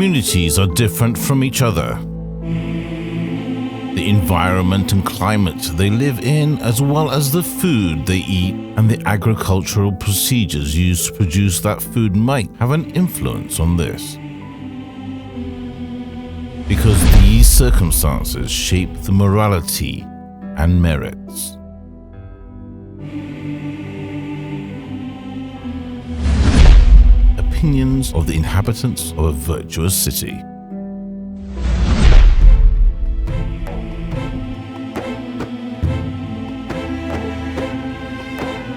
communities are different from each other. The environment and climate they live in, as well as the food they eat and the agricultural procedures used to produce that food, might have an influence on this. Because these circumstances shape the morality and merits. Opinions of the inhabitants of a virtuous city.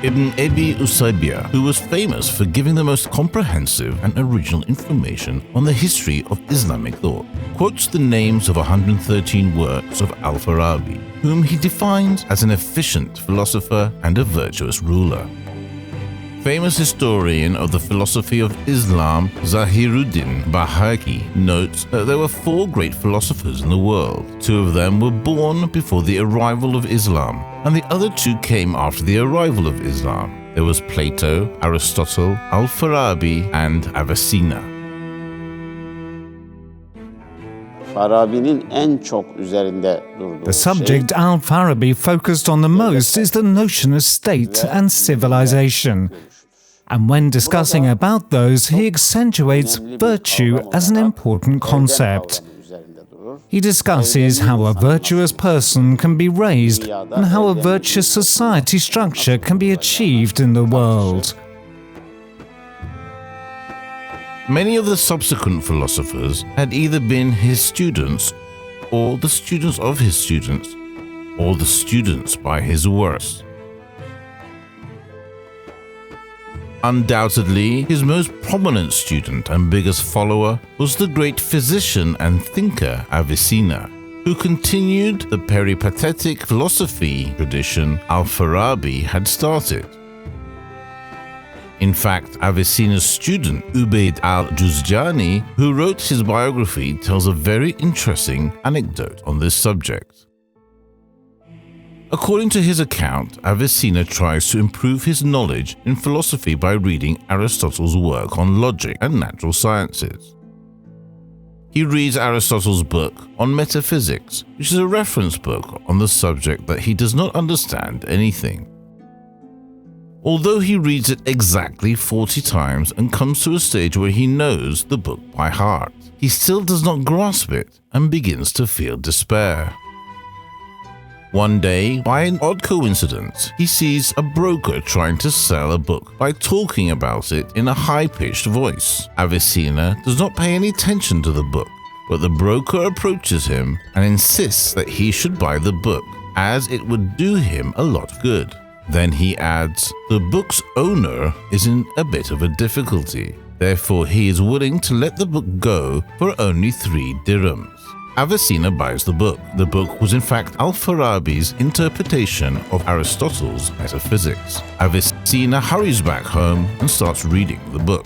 Ibn Abi Usaybiya, who was famous for giving the most comprehensive and original information on the history of Islamic thought, quotes the names of 113 works of Al-Farabi, whom he defines as an efficient philosopher and a virtuous ruler. Famous historian of the philosophy of Islam, Zahiruddin Bahaqi, notes that there were 4 great philosophers in the world. 2 of them were born before the arrival of Islam, and the other 2 came after the arrival of Islam. There was Plato, Aristotle, Al-Farabi, and Avicenna. The subject Al-Farabi focused on the most is the notion of state and civilization. And when discussing about those, he accentuates virtue as an important concept. He discusses how a virtuous person can be raised and how a virtuous society structure can be achieved in the world. Many of the subsequent philosophers had either been his students, or the students of his students, or the students by his works. Undoubtedly, his most prominent student and biggest follower was the great physician and thinker Avicenna, who continued the peripatetic philosophy tradition Al-Farabi had started. In fact, Avicenna's student Ubayd al-Juzjani, who wrote his biography, tells a very interesting anecdote on this subject. According to his account, Avicenna tries to improve his knowledge in philosophy by reading Aristotle's work on logic and natural sciences. He reads Aristotle's book on metaphysics, which is a reference book on the subject that he does not understand anything. Although he reads it exactly 40 times and comes to a stage where he knows the book by heart, he still does not grasp it and begins to feel despair. One day, by an odd coincidence, he sees a broker trying to sell a book by talking about it in a high-pitched voice. Avicenna does not pay any attention to the book, but the broker approaches him and insists that he should buy the book, as it would do him a lot of good. Then he adds, the book's owner is in a bit of a difficulty, therefore he is willing to let the book go for only 3 dirhams. Avicenna buys the book. The book was in fact Al-Farabi's interpretation of Aristotle's metaphysics. Avicenna hurries back home and starts reading the book.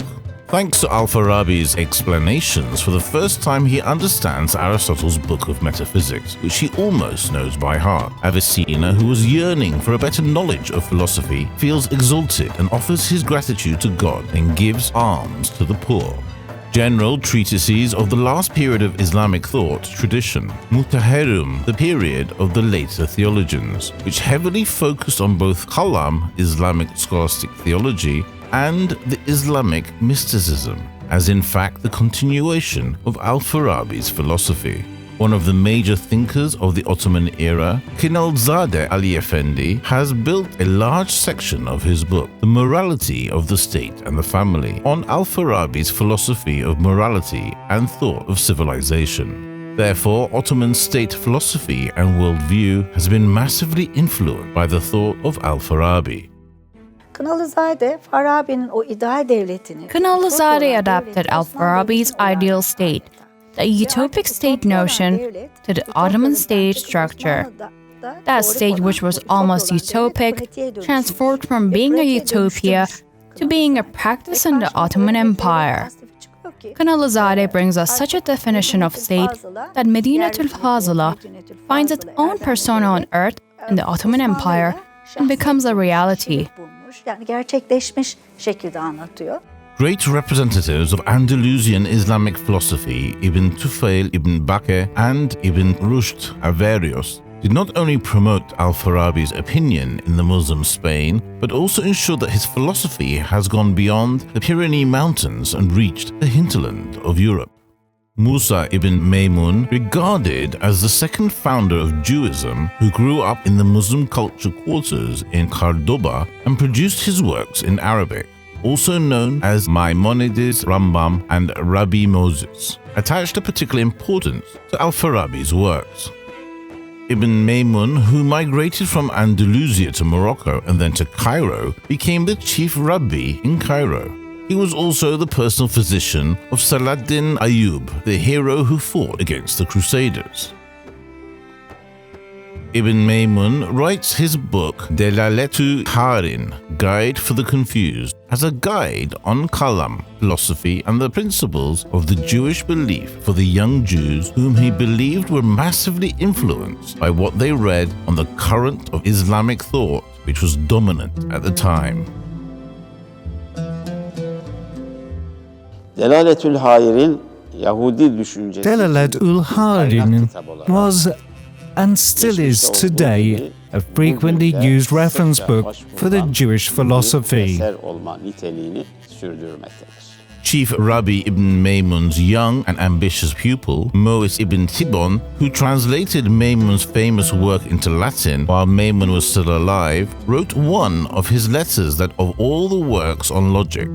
Thanks to Al-Farabi's explanations, for the first time he understands Aristotle's book of metaphysics, which he almost knows by heart. Avicenna, who was yearning for a better knowledge of philosophy, feels exalted and offers his gratitude to God and gives alms to the poor. General treatises of the last period of Islamic thought tradition, Mutaharrim, the period of the later theologians, which heavily focused on both Kalam, Islamic scholastic theology, and the Islamic mysticism, as in fact the continuation of Al-Farabi's philosophy. One of the major thinkers of the Ottoman era, Khinalzadeh Ali Effendi, has built a large section of his book, The Morality of the State and the Family, on Al-Farabi's philosophy of morality and thought of civilization. Therefore, Ottoman state philosophy and worldview has been massively influenced by the thought of Al-Farabi. Khinalzadeh adapted Al-Farabi's ideal state, the utopic state notion, to the Ottoman state structure. That state, which was almost utopic, transformed from being a utopia to being a practice in the Ottoman Empire. Khinalzadeh brings us such a definition of state that Medinatul Fazila finds its own persona on earth in the Ottoman Empire and becomes a reality. Great representatives of Andalusian Islamic philosophy, Ibn Tufayl, Ibn Bakr, and Ibn Rushd Averroes, did not only promote Al-Farabi's opinion in the Muslim Spain, but also ensured that his philosophy has gone beyond the Pyrenees Mountains and reached the hinterland of Europe. Musa ibn Maimun, regarded as the second founder of Jewism, who grew up in the Muslim culture quarters in Cordoba and produced his works in Arabic, also known as Maimonides, Rambam, and Rabbi Moses, attached a particular importance to Al-Farabi's works. Ibn Maimun, who migrated from Andalusia to Morocco and then to Cairo, became the chief rabbi in Cairo. He was also the personal physician of Saladdin Ayyub, the hero who fought against the Crusaders. Ibn Maimun writes his book Delaletu Harin, Guide for the Confused, as a guide on Kalam, philosophy, and the principles of the Jewish belief for the young Jews whom he believed were massively influenced by what they read on the current of Islamic thought which was dominant at the time. Delaletul Harin was and still is today a frequently used reference book for the Jewish philosophy. Chief Rabbi Ibn Maimun's young and ambitious pupil, Mois ibn Tibbon, who translated Maimun's famous work into Latin while Maimun was still alive, wrote one of his letters that of all the works on logic,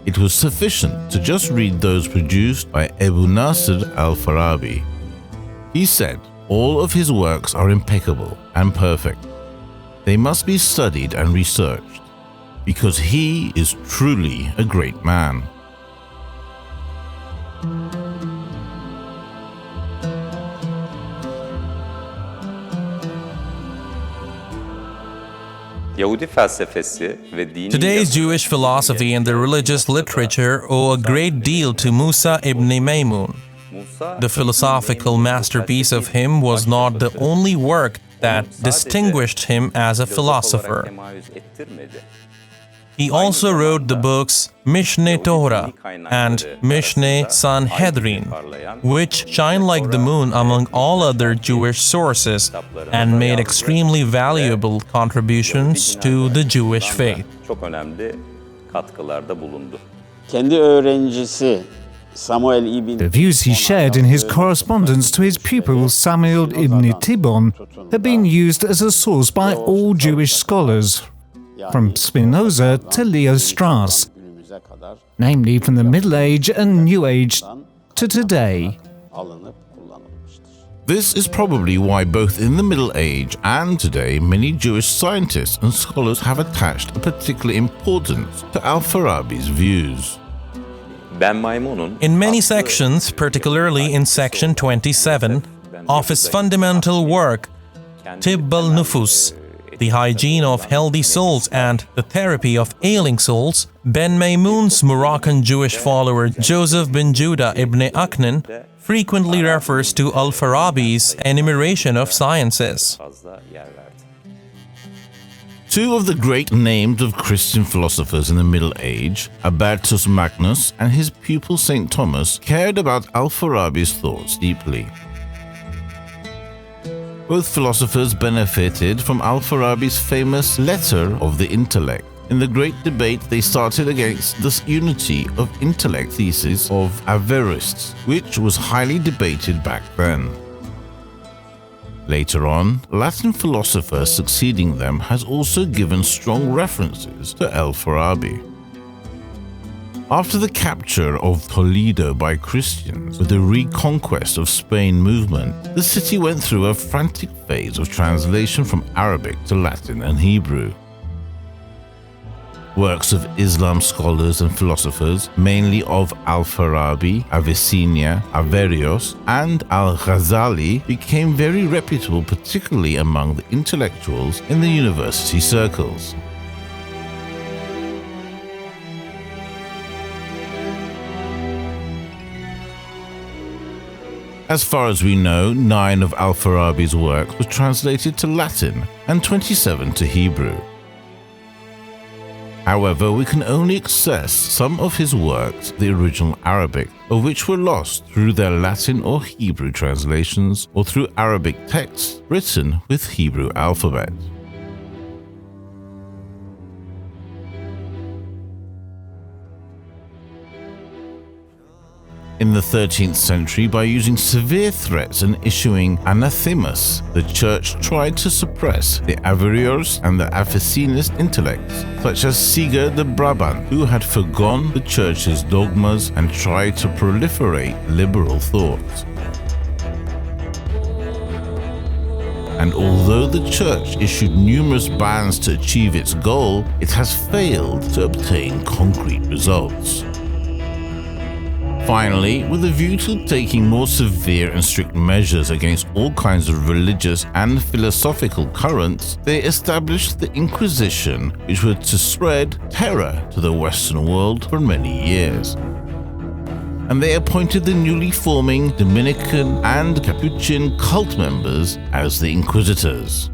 it was sufficient to just read those produced by Abu Nasr Al-Farabi. He said, all of his works are impeccable and perfect. They must be studied and researched, because he is truly a great man. Today's Jewish philosophy and the religious literature owe a great deal to Musa ibn Maimun. The philosophical masterpiece of him was not the only work that distinguished him as a philosopher. He also wrote the books Mishneh Torah and Mishneh Sanhedrin, which shine like the moon among all other Jewish sources and made extremely valuable contributions to the Jewish faith. The views he shared in his correspondence to his pupil Samuel ibn Tibbon have been used as a source by all Jewish scholars, from Spinoza to Leo Strauss, namely from the Middle Age and New Age to today. This is probably why both in the Middle Age and today many Jewish scientists and scholars have attached a particular importance to Al-Farabi's views. In many sections, particularly in section 27 of his fundamental work, Tibb al-Nufus, the hygiene of healthy souls and the therapy of ailing souls, Ben Maimun's Moroccan Jewish follower Joseph bin Judah ibn Aknan frequently refers to Al-Farabi's enumeration of sciences. Two of the great names of Christian philosophers in the Middle Age, Albertus Magnus and his pupil St. Thomas, cared about Al-Farabi's thoughts deeply. Both philosophers benefited from Al-Farabi's famous Letter of the Intellect. In the great debate they started against this unity of intellect thesis of Averroes, which was highly debated back then. Later on, Latin philosophers succeeding them has also given strong references to Al-Farabi. After the capture of Toledo by Christians with the reconquest of Spain movement, the city went through a frantic phase of translation from Arabic to Latin and Hebrew. Works of Islam scholars and philosophers, mainly of Al-Farabi, Avicenna, Averroes, and Al-Ghazali, became very reputable, particularly among the intellectuals in the university circles. As far as we know, 9 of Al-Farabi's works were translated to Latin and 27 to Hebrew. However, we can only access some of his works, the original Arabic, of which were lost through their Latin or Hebrew translations or through Arabic texts written with Hebrew alphabet. In the 13th century, by using severe threats and issuing anathemas, the Church tried to suppress the Averroïst and the Avicennian intellects, such as Sigurd de Brabant, who had forgone the Church's dogmas and tried to proliferate liberal thoughts. And although the Church issued numerous bans to achieve its goal, it has failed to obtain concrete results. Finally, with a view to taking more severe and strict measures against all kinds of religious and philosophical currents, they established the Inquisition, which was to spread terror to the Western world for many years. And they appointed the newly forming Dominican and Capuchin cult members as the Inquisitors.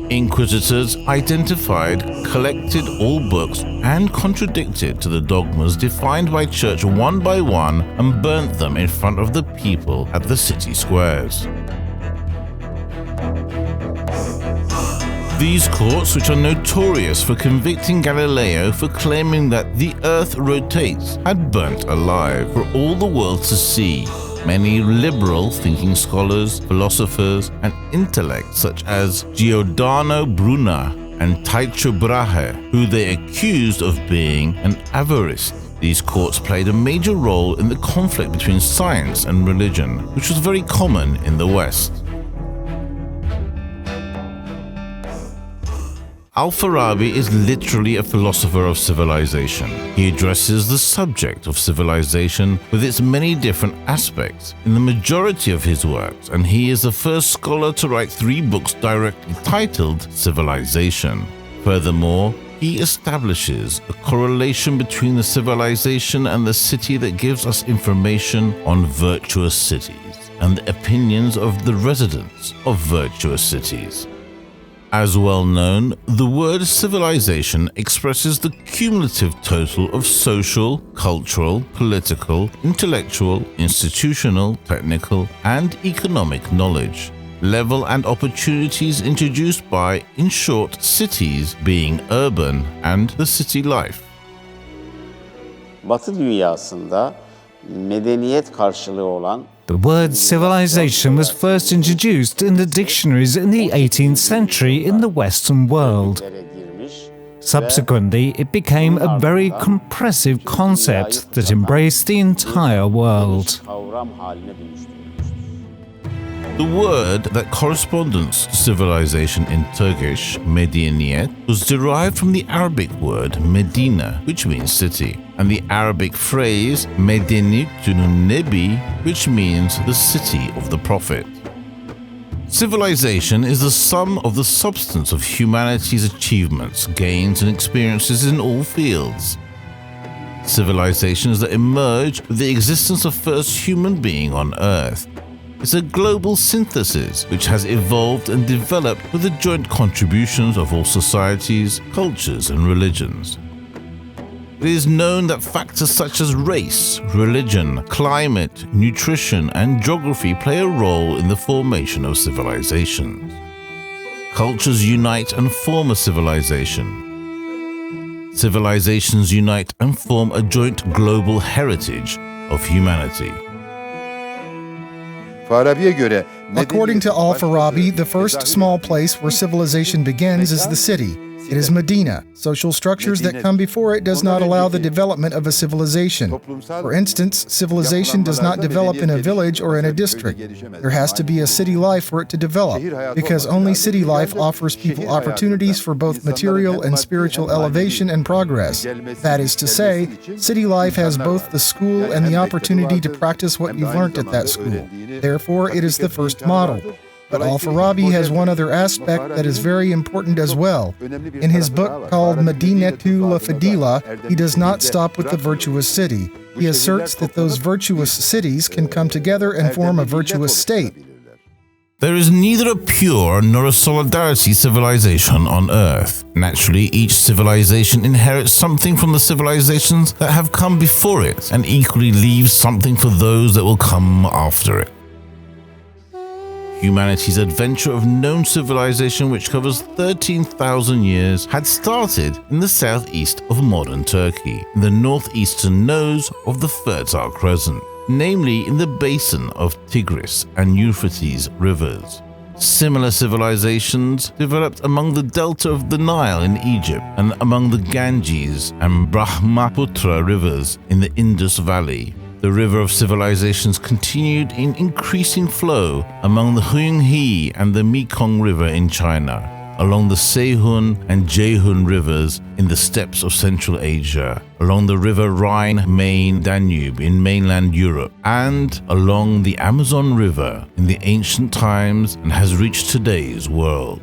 Inquisitors identified, collected all books, and contradicted to the dogmas defined by Church one by one and burnt them in front of the people at the city squares. These courts, which are notorious for convicting Galileo for claiming that the earth rotates, had burnt alive for all the world to see many liberal thinking scholars, philosophers, and intellects such as Giordano Bruno and Tycho Brahe, who they accused of being an Averroïst. These courts played a major role in the conflict between science and religion, which was very common in the West. Al-Farabi is literally a philosopher of civilization. He addresses the subject of civilization with its many different aspects in the majority of his works, and he is the first scholar to write 3 books directly titled Civilization. Furthermore, he establishes a correlation between the civilization and the city that gives us information on virtuous cities and the opinions of the residents of virtuous cities. As well known, the word civilization expresses the cumulative total of social, cultural, political, intellectual, institutional, technical, and economic knowledge, level and opportunities introduced by, in short, cities being urban and the city life. Batı dünyasında medeniyet karşılığı olan The word civilization was first introduced in the dictionaries in the 18th century in the Western world. Subsequently, it became a very compressive concept that embraced the entire world. The word that corresponds to civilization in Turkish, medeniyet, was derived from the Arabic word Medina, which means city, and the Arabic phrase Medeniyetun Nebi, which means the city of the Prophet. Civilization is the sum of the substance of humanity's achievements, gains, and experiences in all fields. Civilizations that emerge with the existence of first human being on Earth. It's a global synthesis which has evolved and developed with the joint contributions of all societies, cultures, and religions. It is known that factors such as race, religion, climate, nutrition, and geography play a role in the formation of civilizations. Cultures unite and form a civilization. Civilizations unite and form a joint global heritage of humanity. According to Al-Farabi, the first small place where civilization begins is the city. It is Medina. Social structures that come before it does not allow the development of a civilization. For instance, civilization does not develop in a village or in a district. There has to be a city life for it to develop, because only city life offers people opportunities for both material and spiritual elevation and progress. That is to say, city life has both the school and the opportunity to practice what you've learned at that school. Therefore, it is the first model. But Al-Farabi has one other aspect that is very important as well. In his book called Medinetul Fadila, he does not stop with the virtuous city. He asserts that those virtuous cities can come together and form a virtuous state. There is neither a pure nor a solidarity civilization on Earth. Naturally, each civilization inherits something from the civilizations that have come before it, and equally leaves something for those that will come after it. Humanity's adventure of known civilization, which covers 13,000 years, had started in the southeast of modern Turkey, in the northeastern nose of the Fertile Crescent, namely in the basin of Tigris and Euphrates rivers. Similar civilizations developed among the delta of the Nile in Egypt and among the Ganges and Brahmaputra rivers in the Indus Valley. The river of civilizations continued in increasing flow among the Huanghe and the Mekong River in China, along the Sehun and Jehun rivers in the steppes of Central Asia, along the river Rhine, Main, Danube in mainland Europe, and along the Amazon River in the ancient times, and has reached today's world.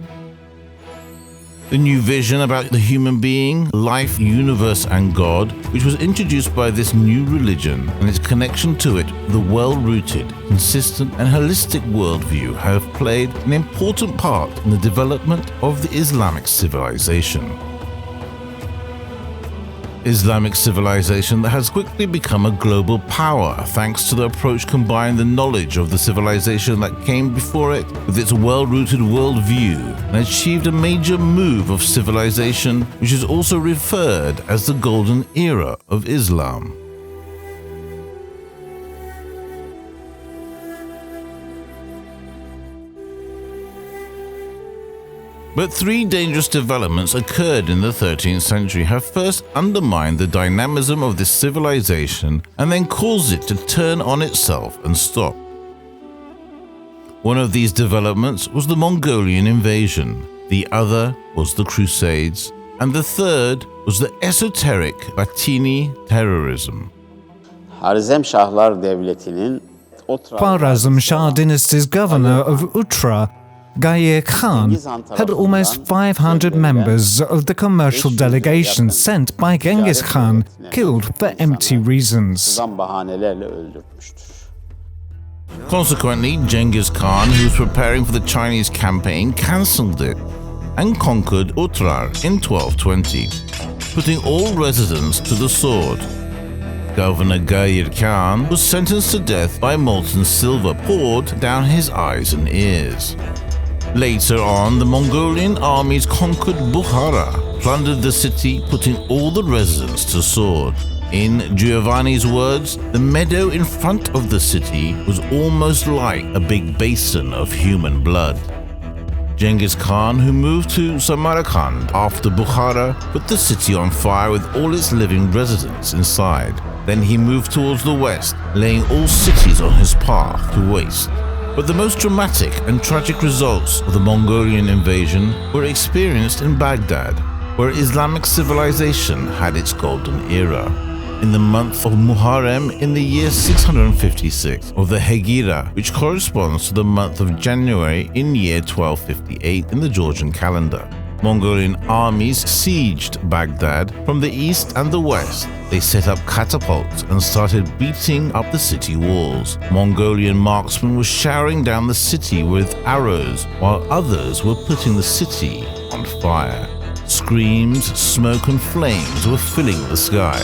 The new vision about the human being, life, universe, and God, which was introduced by this new religion and its connection to it, the well-rooted, consistent, and holistic worldview have played an important part in the development of the Islamic civilization. Islamic civilization that has quickly become a global power thanks to the approach combining the knowledge of the civilization that came before it with its well-rooted worldview, and achieved a major move of civilization which is also referred as the Golden Era of Islam. But three dangerous developments occurred in the 13th century have first undermined the dynamism of this civilization and then caused it to turn on itself and stop. One of these developments was the Mongolian invasion, the other was the Crusades, and the third was the esoteric Batini terrorism. Khwarezm Shah dynasty's governor of Uttar, Ghayer Khan, had almost 500 members of the commercial delegation sent by Genghis Khan killed for empty reasons. Consequently, Genghis Khan, who was preparing for the Chinese campaign, cancelled it and conquered Uttar in 1220, putting all residents to the sword. Governor Ghayer Khan was sentenced to death by molten silver poured down his eyes and ears. Later on, the Mongolian armies conquered Bukhara, plundered the city, putting all the residents to sword. In Giovanni's words, the meadow in front of the city was almost like a big basin of human blood. Genghis Khan, who moved to Samarkand after Bukhara, put the city on fire with all its living residents inside. Then he moved towards the west, laying all cities on his path to waste. But the most dramatic and tragic results of the Mongolian invasion were experienced in Baghdad, where Islamic civilization had its golden era. In the month of Muharrem in the year 656 of the Hegira, which corresponds to the month of January in year 1258 in the Georgian calendar, Mongolian armies sieged Baghdad from the east and the west. They set up catapults and started beating up the city walls. Mongolian marksmen were showering down the city with arrows, while others were putting the city on fire. Screams, smoke and flames were filling the sky.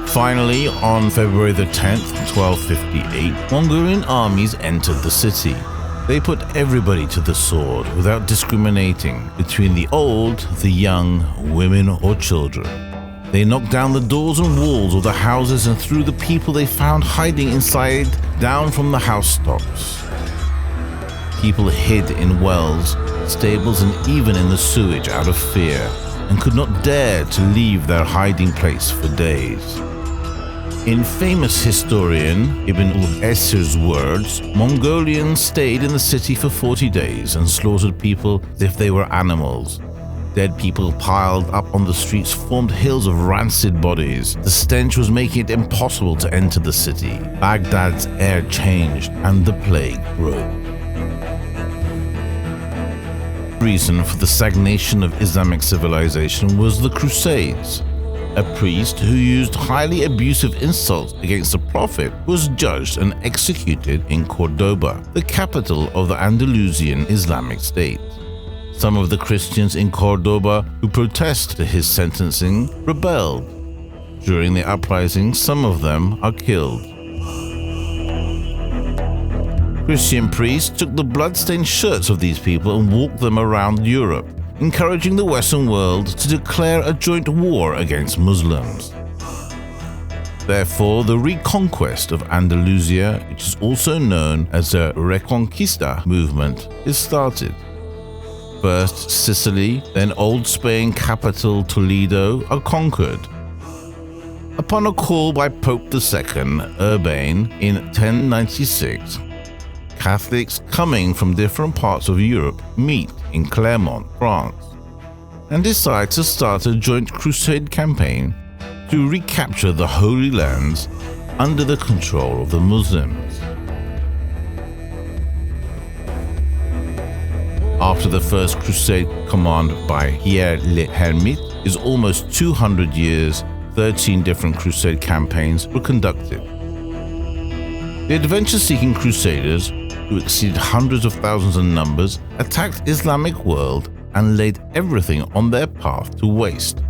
Finally, on February the 10th, 1258, Mongolian armies entered the city. They put everybody to the sword without discriminating between the old, the young, women or children. They knocked down the doors and walls of the houses and threw the people they found hiding inside down from the housetops. People hid in wells, stables and even in the sewage out of fear, and could not dare to leave their hiding place for days. In famous historian Ibn al-Esir's words, Mongolians stayed in the city for 40 days and slaughtered people as if they were animals. Dead people piled up on the streets formed hills of rancid bodies. The stench was making it impossible to enter the city. Baghdad's air changed and the plague broke. The reason for the stagnation of Islamic civilization was the Crusades. A priest who used highly abusive insults against the Prophet was judged and executed in Cordoba, the capital of the Andalusian Islamic State. Some of the Christians in Cordoba who protested his sentencing rebelled. During the uprising, some of them are killed. Christian priests took the blood-stained shirts of these people and walked them around Europe, encouraging the Western world to declare a joint war against Muslims. Therefore, the reconquest of Andalusia, which is also known as the Reconquista movement, is started. First Sicily, then Old Spain capital Toledo are conquered. Upon a call by Pope II Urban in 1096, Catholics coming from different parts of Europe meet in Clermont, France, and decide to start a joint crusade campaign to recapture the Holy Lands under the control of the Muslims. After the First Crusade, commanded by Pierre le Hermite, is almost 200 years, 13 different crusade campaigns were conducted. The adventure-seeking crusaders, who exceeded hundreds of thousands in numbers, attacked Islamic world and laid everything on their path to waste,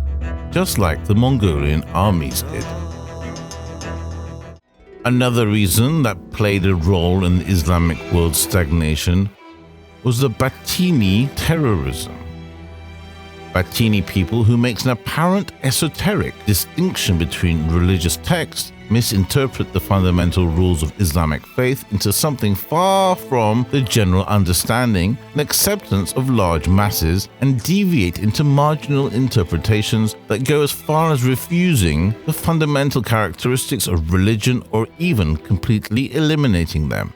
just like the Mongolian armies did. Another reason that played a role in the Islamic world's stagnation was the Batini terrorism. Batini people who makes an apparent esoteric distinction between religious texts misinterpret the fundamental rules of Islamic faith into something far from the general understanding and acceptance of large masses and deviate into marginal interpretations that go as far as refusing the fundamental characteristics of religion or even completely eliminating them.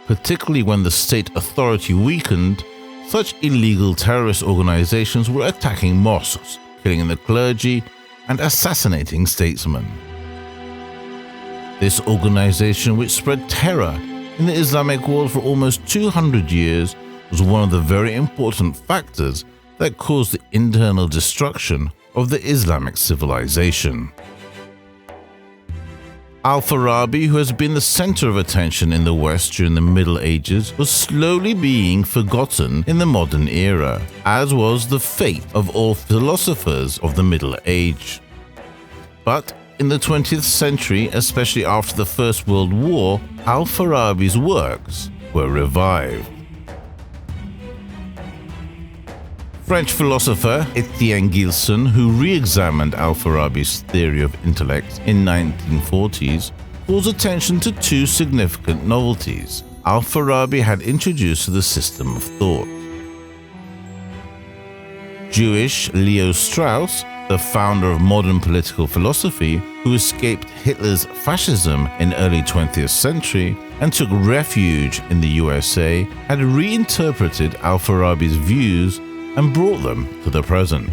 Particularly when the state authority weakened, such illegal terrorist organizations were attacking mosques, killing the clergy, and assassinating statesmen. This organization, which spread terror in the Islamic world for almost 200 years, was one of the very important factors that caused the internal destruction of the Islamic civilization. Al-Farabi, who has been the center of attention in the West during the Middle Ages, was slowly being forgotten in the modern era, as was the fate of all philosophers of the Middle Age. But in the 20th century, especially after the First World War, Al-Farabi's works were revived. French philosopher Etienne Gilson, who re-examined Al-Farabi's theory of intellect in the 1940s, calls attention to two significant novelties Al-Farabi had introduced to the system of thought. Jewish Leo Strauss, the founder of modern political philosophy, who escaped Hitler's fascism in the early 20th century and took refuge in the USA, had reinterpreted Al-Farabi's views and brought them to the present.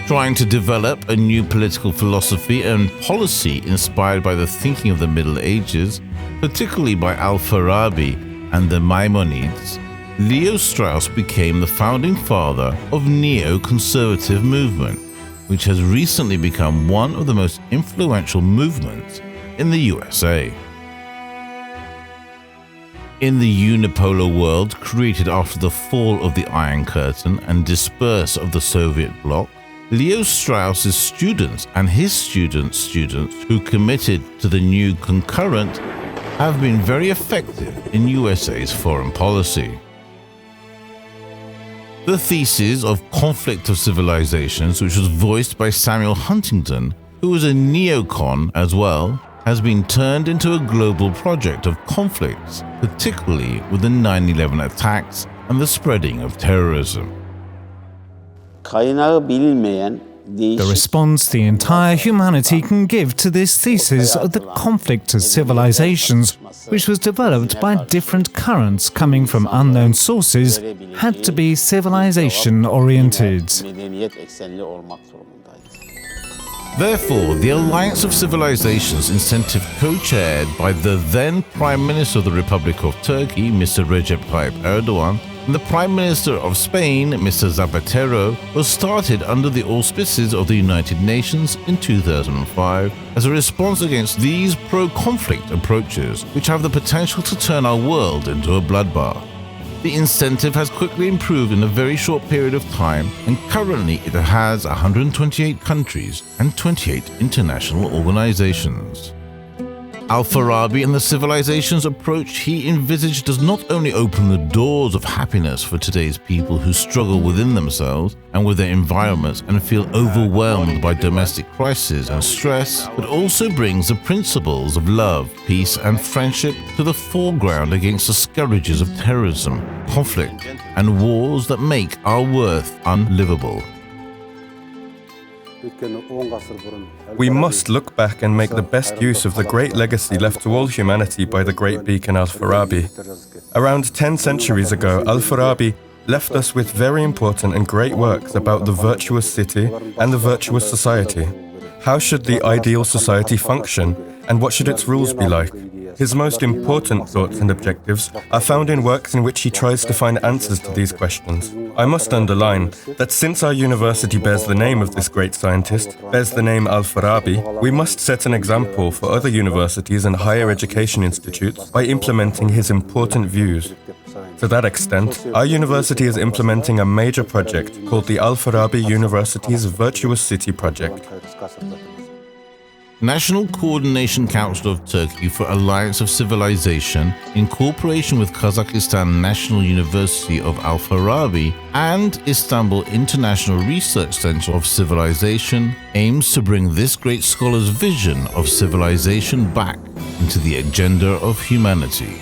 Trying to develop a new political philosophy and policy inspired by the thinking of the Middle Ages, particularly by Al-Farabi and the Maimonides, Leo Strauss became the founding father of neo-conservative movement, which has recently become one of the most influential movements in the USA. In the unipolar world created after the fall of the Iron Curtain and disperse of the Soviet bloc, Leo Strauss's students and his students' who committed to the new concurrent have been very effective in USA's foreign policy. The thesis of Conflict of Civilizations, which was voiced by Samuel Huntington, who was a neocon as well, has been turned into a global project of conflicts, particularly with the 9/11 attacks and the spreading of terrorism. The response the entire humanity can give to this thesis of the conflict of civilizations, which was developed by different currents coming from unknown sources, had to be civilization-oriented. Therefore, the Alliance of Civilizations incentive co-chaired by the then Prime Minister of the Republic of Turkey, Mr. Recep Tayyip Erdogan, and the Prime Minister of Spain, Mr. Zapatero, was started under the auspices of the United Nations in 2005 as a response against these pro-conflict approaches, which have the potential to turn our world into a bloodbath. The incentive has quickly improved in a very short period of time, and currently it has 128 countries and 28 international organizations. Al-Farabi and the civilization's approach he envisaged does not only open the doors of happiness for today's people who struggle within themselves and with their environments and feel overwhelmed by domestic crisis and stress, but also brings the principles of love, peace and friendship to the foreground against the scourges of terrorism, conflict and wars that make our worth unlivable. We must look back and make the best use of the great legacy left to all humanity by the great beacon Al-Farabi. Around 10 centuries ago, Al-Farabi left us with very important and great works about the virtuous city and the virtuous society. How should the ideal society function, and what should its rules be like? His most important thoughts and objectives are found in works in which he tries to find answers to these questions. I must underline that since our university bears the name of this great scientist, bears the name Al-Farabi, we must set an example for other universities and higher education institutes by implementing his important views. To that extent, our university is implementing a major project called the Al-Farabi University's Virtuous City project. National Coordination Council of Turkey for Alliance of Civilization, in cooperation with Kazakhstan National University of Al-Farabi and Istanbul International Research Center of Civilization, aims to bring this great scholar's vision of civilization back into the agenda of humanity.